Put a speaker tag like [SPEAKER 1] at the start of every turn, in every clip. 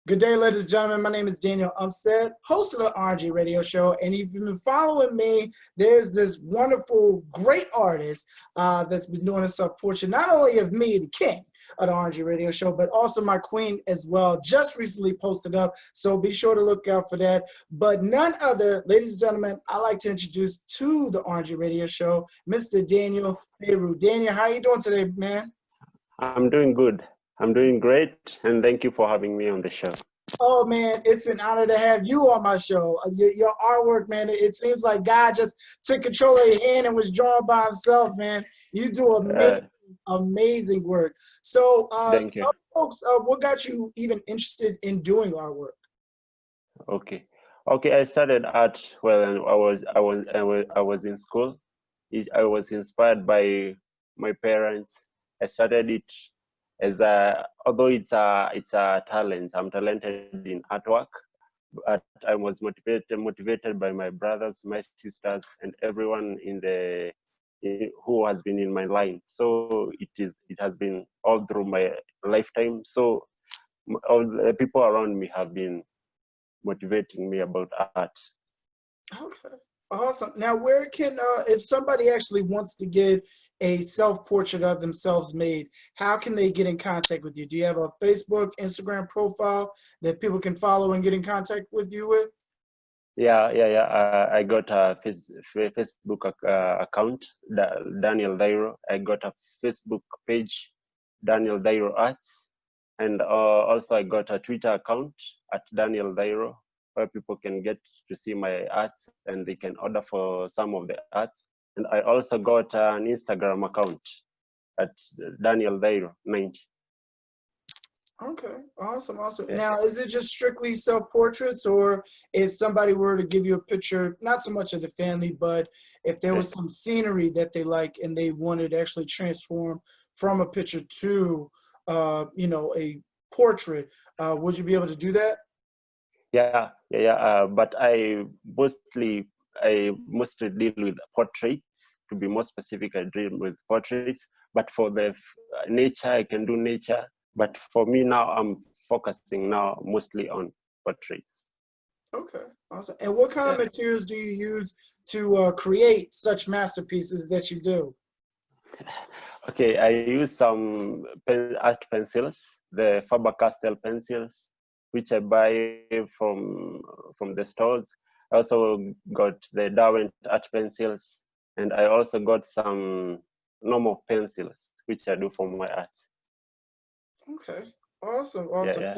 [SPEAKER 1] Good day, ladies and gentlemen. My name is Daniel Umstead, host of the RNG radio show. And if you've been following me, there's this wonderful, great artist that's been doing a self-portrait, not only of me, the king of the RNG radio show, but also my queen as well, just recently posted up. So be sure to look out for that. But none other, ladies and gentlemen, I'd like to introduce to the RNG radio show, Mr. Daniel Thairu. Daniel, how are you doing today, man?
[SPEAKER 2] I'm doing good. I'm doing great, and thank you for having me on the show.
[SPEAKER 1] Oh man, it's an honor to have you on my show. Your artwork, man, it seems like God just took control of your hand and was drawn by himself, man. You do
[SPEAKER 2] Uh,
[SPEAKER 1] amazing work. So
[SPEAKER 2] Thank you.
[SPEAKER 1] tell folks, what got you even interested in doing artwork?
[SPEAKER 2] Okay. Okay, I started art when I was in school. I was inspired by my parents. I started it as although it's a talent. I'm talented in artwork, but I was motivated by my brothers, my sisters, and everyone who has been in my line. So it has been all through my lifetime. So all the people around me have been motivating me about art.
[SPEAKER 1] Okay, awesome. Now, where can, if somebody actually wants to get a self-portrait of themselves made, how can they get in contact with you? Do you have a Facebook, Instagram profile that people can follow and get in contact with you with?
[SPEAKER 2] Yeah. I got a Facebook account, Daniel Dairo. I got a Facebook page, Daniel Dairo Arts, and also I got a Twitter account at Daniel Dairo, where people can get to see my arts and they can order for some of the arts. And I also got an Instagram account at Daniel Dairo 90.
[SPEAKER 1] Okay, awesome, awesome.
[SPEAKER 2] Yeah.
[SPEAKER 1] Now, is it just strictly self-portraits, or if somebody were to give you a picture, not so much of the family, but if there was some scenery that they like and they wanted to actually transform from a picture to, a portrait, would you be able to do that?
[SPEAKER 2] Yeah. But I mostly deal with portraits. To be more specific, I deal with portraits. But for the nature, I can do nature. But for me now, I'm focusing now mostly on portraits.
[SPEAKER 1] Okay, awesome. And what kind of
[SPEAKER 2] Yeah.
[SPEAKER 1] materials do you use to create such masterpieces that you do?
[SPEAKER 2] Okay, I use some art pencils, the Faber-Castell pencils, which I buy from the stores. I also got the Derwent art pencils, and I also got some normal pencils, which I do for my art.
[SPEAKER 1] Okay, awesome,
[SPEAKER 2] Yeah,
[SPEAKER 1] awesome.
[SPEAKER 2] yeah,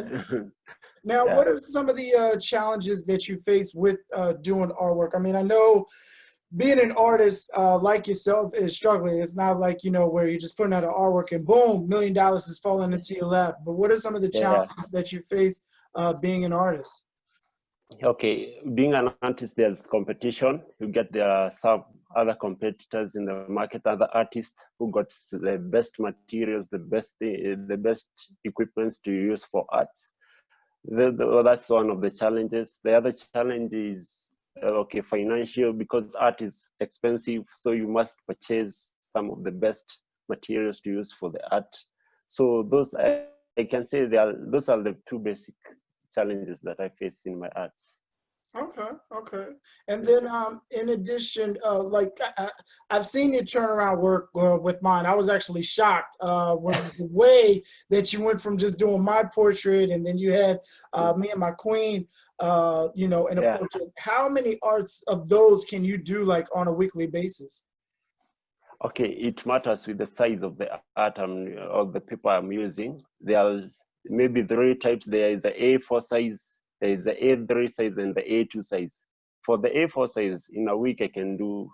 [SPEAKER 1] Now,
[SPEAKER 2] yeah,
[SPEAKER 1] what are some of the challenges that you face with doing artwork? I mean, I know being an artist like yourself is struggling. It's not like, where you're just putting out an artwork and boom, $1 million is falling into your lap. But what are some of the
[SPEAKER 2] yeah.
[SPEAKER 1] challenges that you face being an artist?
[SPEAKER 2] Okay, being an artist, there's competition. You get some other competitors in the market, other artists who got the best materials, the best equipments to use for arts. That's one of the challenges. The other challenge is okay, financial, because art is expensive, so you must purchase some of the best materials to use for the art. So I can say those are the two basic challenges that I face in my arts.
[SPEAKER 1] Okay, okay. And
[SPEAKER 2] Yeah.
[SPEAKER 1] then in addition, I've seen you turn around work with mine. I was actually shocked when the way that you went from just doing my portrait and then you had me and my queen, in a
[SPEAKER 2] Yeah.
[SPEAKER 1] portrait. How many arts of those can you do like on a weekly basis?
[SPEAKER 2] Okay, it matters with the size of the art or the paper I'm using. There are maybe three types. There is the A4 size, there is the A3 size, and the A2 size. For the A4 size, in a week I can do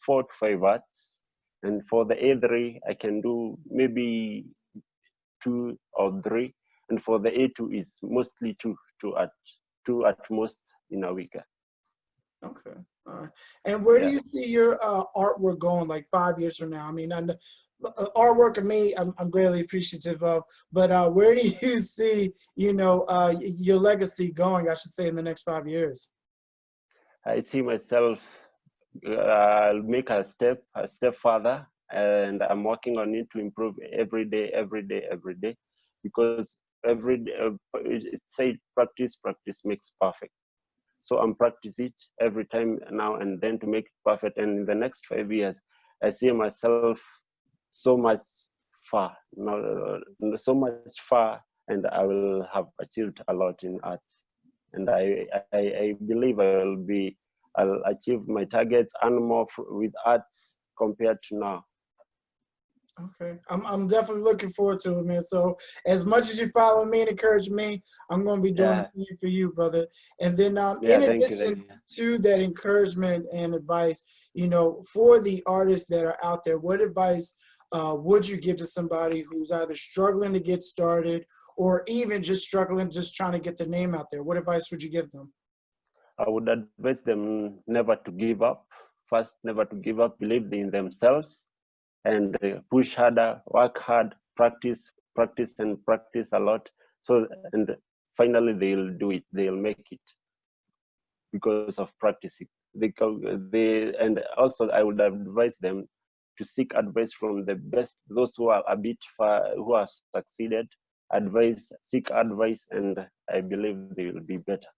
[SPEAKER 2] 4 to 5 arts, and for the A3 I can do maybe 2 or 3, and for the A2 is mostly two at most in a week.
[SPEAKER 1] Okay. All right. And where do
[SPEAKER 2] Yeah.
[SPEAKER 1] you see your artwork going like 5 years from now? I mean, artwork of me, I'm greatly appreciative of, but where do you see, your legacy going, I should say, in the next 5 years?
[SPEAKER 2] I see myself. I'll make a step further, and I'm working on it to improve every day, because every day. It said practice makes perfect. So I'm practice it every time now and then to make it perfect. And in the next 5 years, I see myself so much far, so much far, and I will have achieved a lot in arts. And I believe I'll achieve my targets and more with arts compared to now.
[SPEAKER 1] Okay, I'm definitely looking forward to it, man. So as much as you follow me and encourage me, I'm going to be doing the same for you, brother. And then in addition to that encouragement and advice, you know, for the artists that are out there, what advice would you give to somebody who's either struggling to get started or even just struggling, just trying to get their name out there? What advice would you give them?
[SPEAKER 2] I would advise them never to give up. First, never to give up, believe in themselves, and push harder, work hard, practice a lot. So, and finally they'll do it, they'll make it because of practicing. And also I would advise them to seek advice from the best, those who are a bit far, who have succeeded. Seek advice, and I believe they will be better.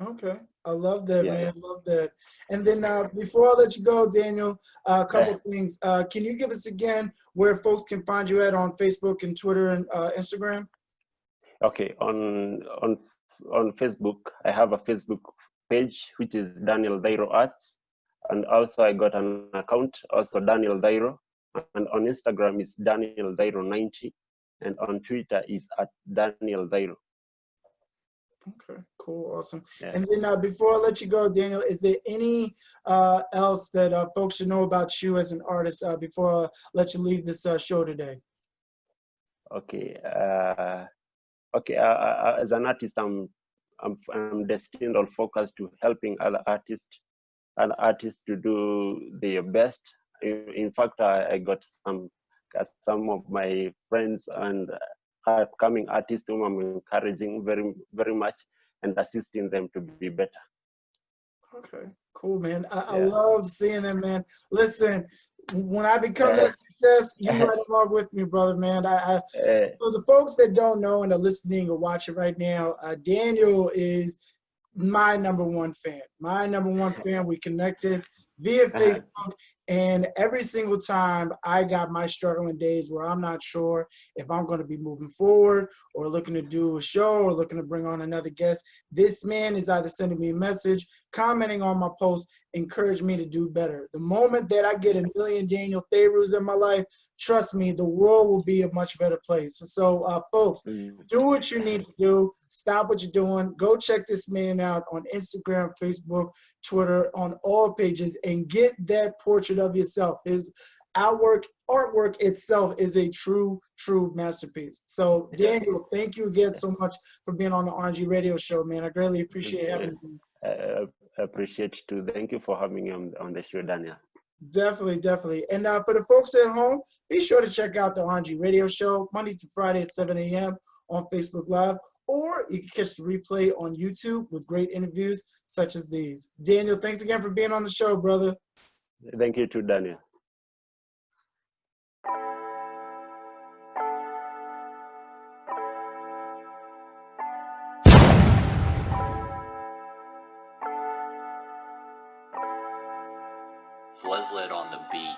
[SPEAKER 1] Okay, I love that, man. Love that. And then before I let you go, Daniel, a couple things. Can you give us again where folks can find you at on Facebook and Twitter and Instagram?
[SPEAKER 2] Okay, on Facebook, I have a Facebook page which is Daniel Thairu Arts, and also I got an account, also Daniel Thairu, and on Instagram is Daniel Thairu 90, and on Twitter is at Daniel Thairu.
[SPEAKER 1] Okay, cool, awesome. And then before I let you go, Daniel, is there any else that folks should know about you as an artist before I let you leave this show today?
[SPEAKER 2] Okay, as an artist, I'm destined or focused to helping other artists to do their best. In fact, I got some of my friends and upcoming artists whom I'm encouraging very, very much and assisting them to be better.
[SPEAKER 1] Okay, cool, man. I love seeing them, man. Listen, when I become that success, you right along with me, brother, man. For the folks that don't know and are listening or watching right now, Daniel is my #1 fan. My #1 fan. We connected via Facebook, and every single time I got my struggling days where I'm not sure if I'm going to be moving forward or looking to do a show or looking to bring on another guest, this man is either sending me a message, commenting on my post, encourage me to do better. The moment that I get a million Daniel Thairus in my life, trust me, the world will be a much better place. So, folks, do what you need to do. Stop what you're doing. Go check this man out on Instagram, Facebook, Twitter, on all pages, and get that portrait of yourself. His artwork itself is a true masterpiece. So, Daniel, thank you again so much for being on the RNG radio show, man. I greatly appreciate having you.
[SPEAKER 2] I appreciate too. Thank you for having me on the show, Daniel.
[SPEAKER 1] Definitely. And for the folks at home, be sure to check out the RNG radio show Monday to Friday at 7 a.m. on Facebook Live, or you can catch the replay on YouTube with great interviews such as these. Daniel, thanks again for being on the show, brother.
[SPEAKER 2] Thank you too, Daniel.
[SPEAKER 3] Fleslet on the beat.